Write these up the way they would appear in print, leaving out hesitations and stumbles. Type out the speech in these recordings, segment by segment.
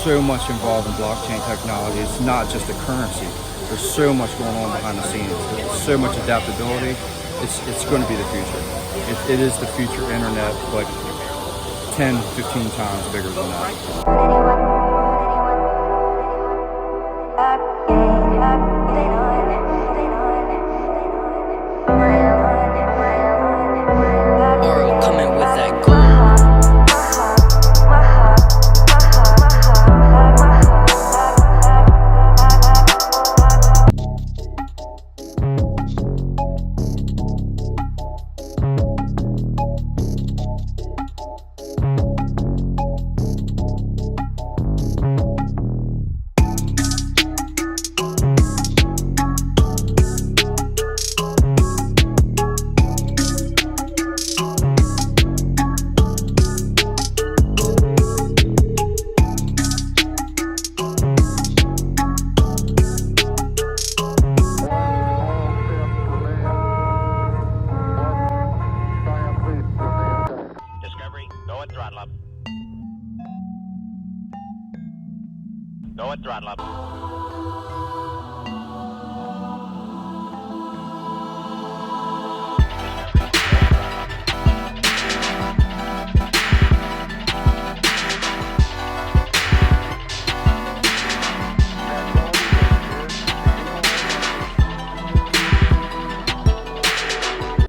so much involved in blockchain technology. It's not just a currency. There's so much going on behind the scenes. There's so much adaptability. It's going to be the future. It is the future internet, but 10, 15 times bigger than that. Throttle up.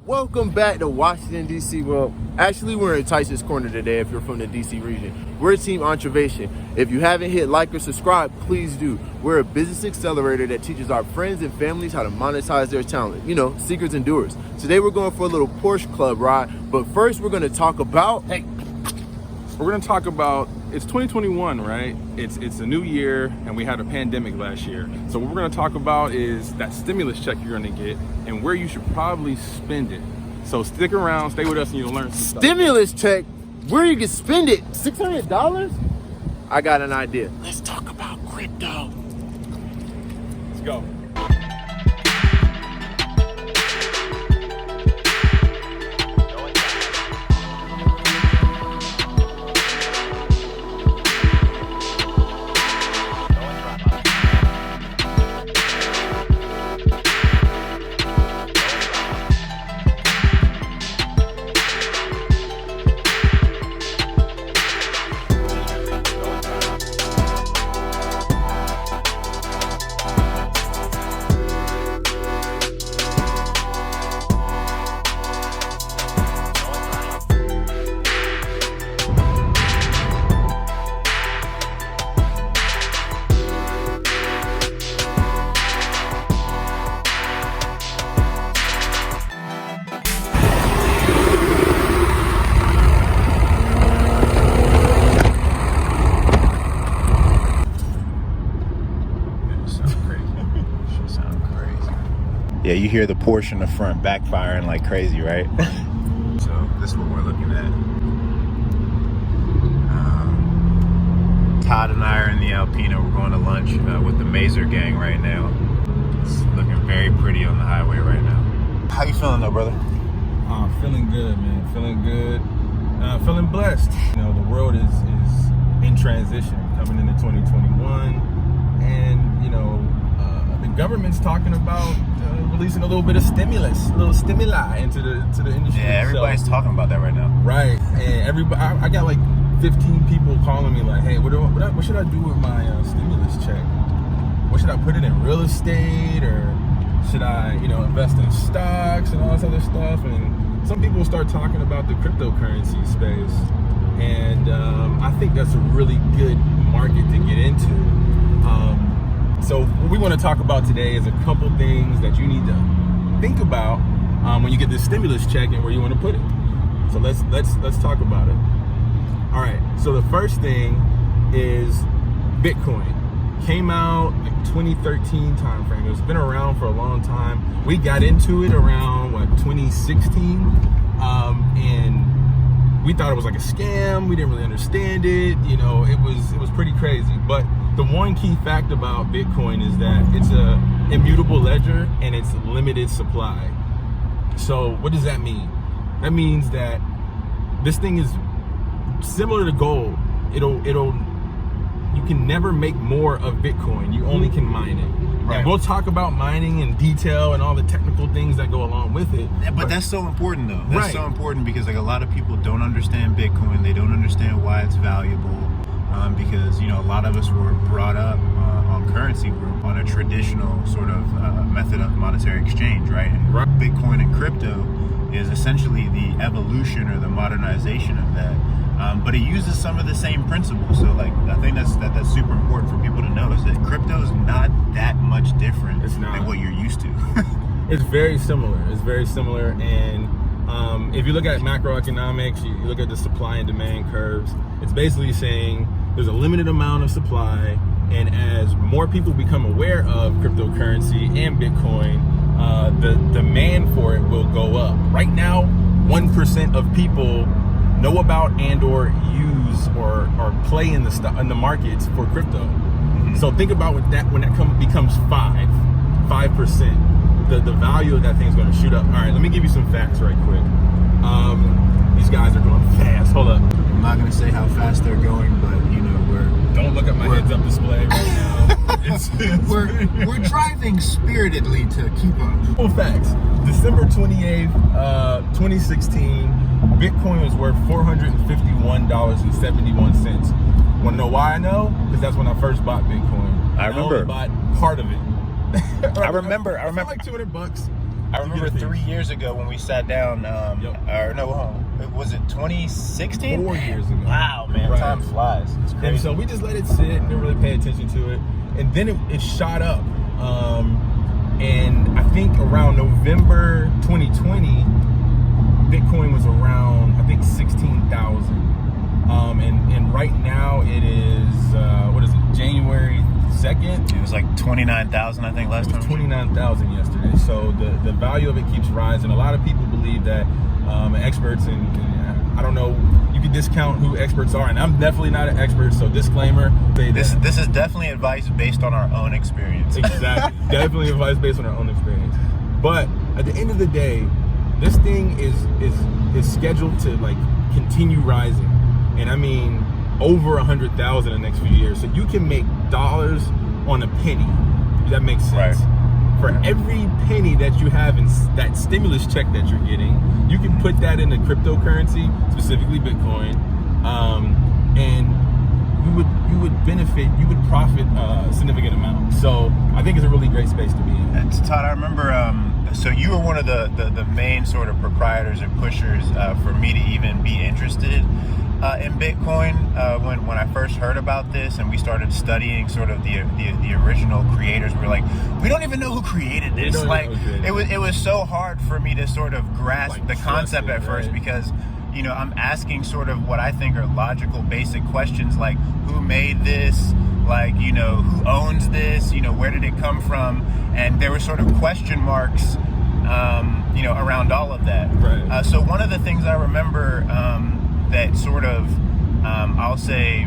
Welcome back to Washington, D.C. Well, actually, we're in Tyson's Corner today if you're from the D.C. region. We're Team Entrevation. If you haven't hit like or subscribe, please do. We're a business accelerator that teaches our friends and families how to monetize their talent. You know, seekers and doers. Today, we're going for a little Porsche club ride. But first, we're going to talk about... We're going to talk about, it's 2021, right? It's a new year, and we had a pandemic last year. So what we're going to talk about is that stimulus check you're going to get and where you should probably spend it. So stick around, stay with us, and you'll learn some Stimulus check? Where you can spend it? $600? I got an idea. Let's talk about crypto. Let's go. Yeah, you hear the Porsche in the front backfiring like crazy, right? So this is what we're looking at. Todd and I are in the Alpina. We're going to lunch with the Mazer gang right now. It's looking very pretty on the highway right now. How you feeling though, brother? Feeling good, man. Feeling good. Feeling blessed. You know, the world is in transition, coming into 2021, and you know, the government's talking about releasing a little bit of stimulus, a little stimuli into the industry. Yeah, everybody's talking about that right now. Right, and everybody, I got like 15 people calling me like, hey, what should I do with my stimulus check? What should I put it in, real estate, or should I, you know, invest in stocks and all this other stuff? And some people start talking about the cryptocurrency space, and I think that's a really good market to get into. So what we want to talk about today is a couple things that you need to think about when you get this stimulus check and where you want to put it. So let's talk about it. All right. So the first thing is Bitcoin. Came out like 2013 timeframe. It's been around for a long time. We got into it around 2016, and we thought it was like a scam. We didn't really understand it. You know, it was pretty crazy. But the one key fact about Bitcoin is that it's a immutable ledger and it's limited supply. So what does that mean? That means that this thing is similar to gold. It'll you can never make more of Bitcoin. You only can mine it. Right. And we'll talk about mining in detail and all the technical things that go along with it. Yeah, but that's so important though. That's Right. so important because like a lot of people don't understand Bitcoin. They don't understand why it's valuable. Because a lot of us were brought up on currency group on a traditional sort of method of monetary exchange, right? And Right. Bitcoin and crypto is essentially the evolution or the modernization of that. But it uses some of the same principles. So like I think that's super important for people to know is that crypto is not that much different than what you're used to. It's very similar. It's very similar. And if you look at macroeconomics, you look at the supply and demand curves, it's basically saying there's a limited amount of supply. And as more people become aware of cryptocurrency and Bitcoin, the demand for it will go up. Right now, 1% of people know about and or use or play in the markets for crypto. Mm-hmm. So think about when that becomes 5%, the value of that thing is going to shoot up. All right, let me give you some facts right quick. These guys are going fast. Hold up. I'm not going to say how fast they're going, but don't look at my heads-up display right now. we're driving spiritedly to keep up. Full facts. December 28th, 2016, Bitcoin was worth $451.71. Want to know why I know? Because that's when I first bought Bitcoin. I remember. only bought part of it. I remember like $200. I remember 3 years ago when we sat down, was it 2016? 4 years ago. Wow, man, Right. time flies. It's And crazy. so we just let it sit and didn't really pay attention to it. And then it shot up. And I think around November 2020, Bitcoin was around, I think, 16,000. And right now it is, January 2nd? It was like 29,000, I think, last It was time. 29,000 yesterday. So the value of it keeps rising. A lot of people believe that experts, and I don't know, you can discount who experts are, and I'm definitely not an expert, so disclaimer. This is definitely advice based on our own experience. Exactly. Definitely advice based on our own experience. But at the end of the day, this thing is scheduled to like continue rising. And I mean over 100,000 in the next few years. So you can make dollars on a penny. That makes sense. Right. For every penny that you have in that stimulus check that you're getting, you can put that into cryptocurrency, specifically Bitcoin, and you would benefit, you would profit a significant amount. So I think it's a really great space to be in. And Todd, I remember, so you were one of the main sort of proprietors and pushers for me to even be interested in Bitcoin when I first heard about this, and we started studying sort of the original creators. We were like, we don't even know who created this. Like, it was so hard for me to sort of grasp the concept at first, because I'm asking sort of what I think are logical, basic questions like who made this, like who owns this, where did it come from, and there were sort of question marks, around all of that. Right. So one of the things I remember that sort of, I'll say,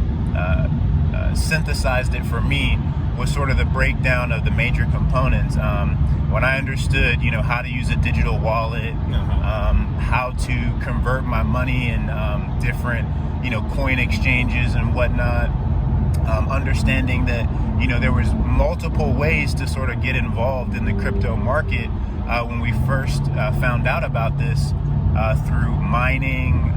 synthesized it for me was sort of the breakdown of the major components. When I understood, how to use a digital wallet, how to convert my money in different, coin exchanges and whatnot, understanding that, there was multiple ways to sort of get involved in the crypto market. When we first found out about this, through mining,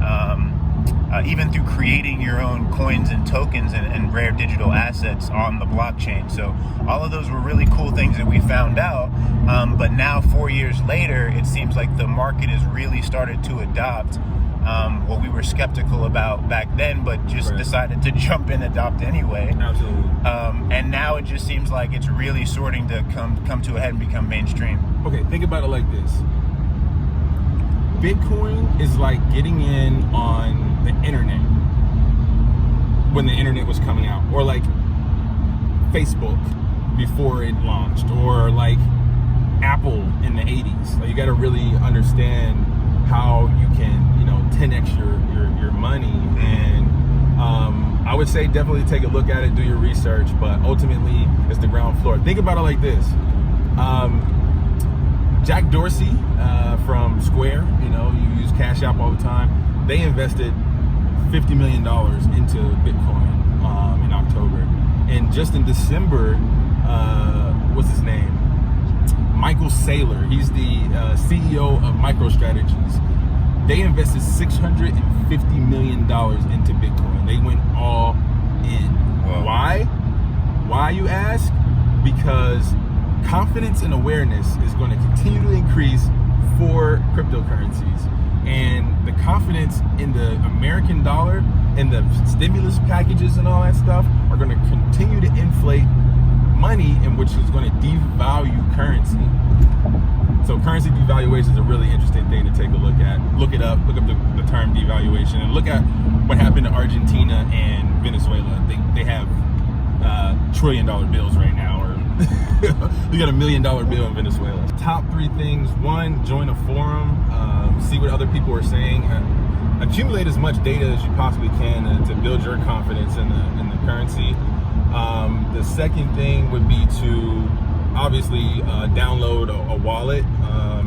even through creating your own coins and tokens and rare digital assets on the blockchain. So all of those were really cool things that we found out. But now 4 years later, it seems like the market has really started to adopt what we were skeptical about back then, but just decided to jump in, adopt anyway. Absolutely. And now it just seems like it's really starting to come to a head and become mainstream. Okay, think about it like this. Bitcoin is like getting in on the internet when the internet was coming out, or like Facebook before it launched, or like Apple in the 80s. Like, you got to really understand how you can 10x your money. And I would say definitely take a look at it, do your research, but ultimately it's the ground floor. Think about it like this. Jack Dorsey from Square, you use Cash App all the time. They invested $50 million into Bitcoin in October. just in December, what's his name? Michael Saylor. He's the CEO of MicroStrategies. They invested $650 million into Bitcoin. They went all in. Whoa. Why, you ask? Because confidence and awareness is going to continue to increase for cryptocurrencies. And the confidence in the American dollar and the stimulus packages and all that stuff are going to continue to inflate money, in which is going to devalue currency. So currency devaluation is a really interesting thing to take a look at. Look it up, look up the term devaluation, and look at what happened to Argentina and Venezuela. They have $1 trillion bills right now, or you got $1 million bill in Venezuela. Top 3 things: 1, join a forum, see what other people are saying, accumulate as much data as you possibly can to build your confidence in the currency. The second thing would be to obviously download a wallet.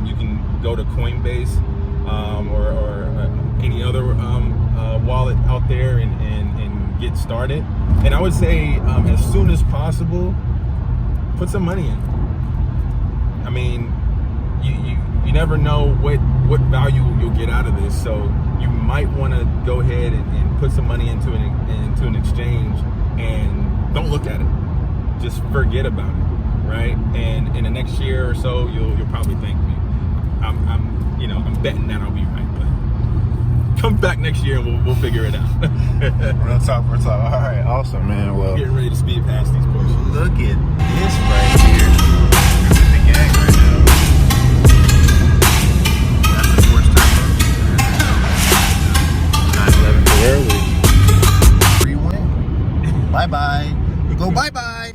You can go to Coinbase or any other wallet out there and get started. And I would say as soon as possible, put some money in. I mean, you never know what value you'll get out of this, so you might want to go ahead and put some money into an exchange, and don't look at it. Just forget about it, right? And in the next year or so, you'll probably thank me. I'm betting that I'll be right, but come back next year and we'll figure it out. Real talk. All right, awesome, man. Well, Getting ready to speed past these portions. look at this right here. You're with the gang right now. That's the sports time. 9/11 for early. Free win. Bye-bye. Go bye-bye.